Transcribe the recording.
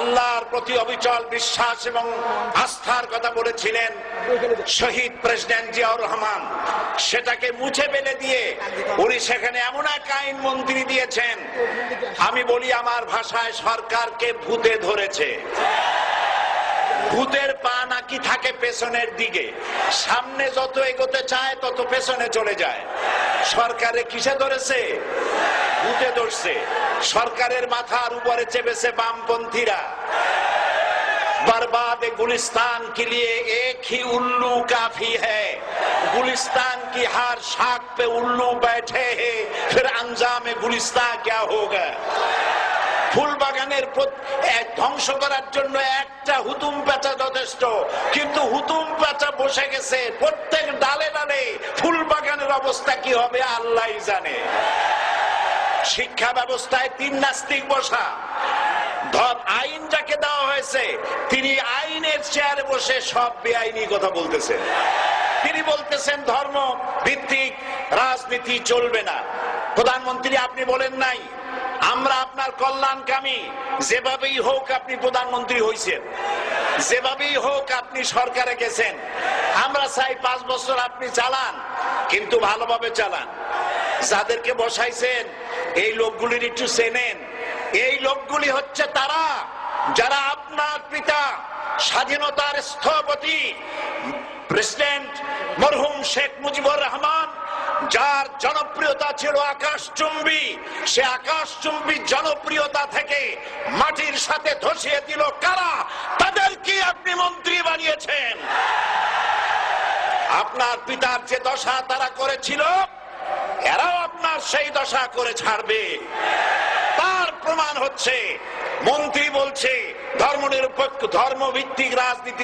আল্লাহর প্রতি অবিচল বিশ্বাস এবং আস্থার কথা বলেছিলেন শহীদ প্রেসিডেন্ট জিয়াউর রহমান, সেটাকে মুছে ফেলে দিয়ে উনি সেখানে এমন এক আইন মন্ত্রী দিয়েছেন, আমি বলি আমার ভাষায় সরকারকে ভূতে ধরেছে। ভূতের পা নাকি থাকে পেছনের দিকে, সামনে যত এগোতে চায় তত পেছনে চলে যায়। সরকারে কিসে ধরেছে? ভূতে ধরছে। সরকারের মাথার উপরে চেপেছে বামপন্থীরা। बर्बाद गुलिस्तान के लिए एक ही उल्लू काफी है, गुलिस्तान की हर शाख पे उल्लू बैठे हैं, फिर अंजाम गुलिस्तान क्या होगा। ফুল বাগানের ধ্বংস করার জন্য একটা হুতুম পেঁচা যথেষ্ট, কিন্তু হুতুম পেঁচা বসে গেছে প্রত্যেক ডালে ডালে। ফুল বাগানের অবস্থা কি হবে আল্লাহই জানে। শিক্ষা ব্যবস্থায় তিন নাস্তিক বসা, আইন যাকে দেওয়া হয়েছে তিনি আইনের চেয়ারে বসে সব বেআইনি কথা বলতেছেন। তিনি বলতেছেন ধর্ম ভিত্তিক রাজনীতি চলবে না। প্রধানমন্ত্রী আপনি বলেন নাই আমরা আপনার কল্যাণকামী, যেভাবেই হোক আপনি প্রধানমন্ত্রী হয়েছেন, যেভাবেই হোক আপনি সরকারে গেছেন, আমরা চাই 5 বছর আপনি চালান, কিন্তু ভালোভাবে চালান। যাদেরকে বসাইছেন এই লোকগুলির একটু চেনেন। এই লোকগুলি হচ্ছে তারা যারা আপনার পিতা স্বাধীনতার স্থপতি প্রেসিডেন্ট মরহুম শেখ মুজিবুর রহমান, যার জনপ্রিয়তা ছিল আকাশচুম্বী, সে আকাশচুম্বী জনপ্রিয়তা থেকে মাটির সাথে ধসিয়ে দিল কারা? তাদেরকে আপনি মন্ত্রী বানিয়েছেন। আপনার পিতার যে দশা তারা করেছিল, এরাও আপনার সেই দশা করে ছাড়বে। তার প্রমাণ হচ্ছে মন্ত্রী বলছে ধর্মনিরপেক্ষ ধর্মভিত্তিক রাজনীতি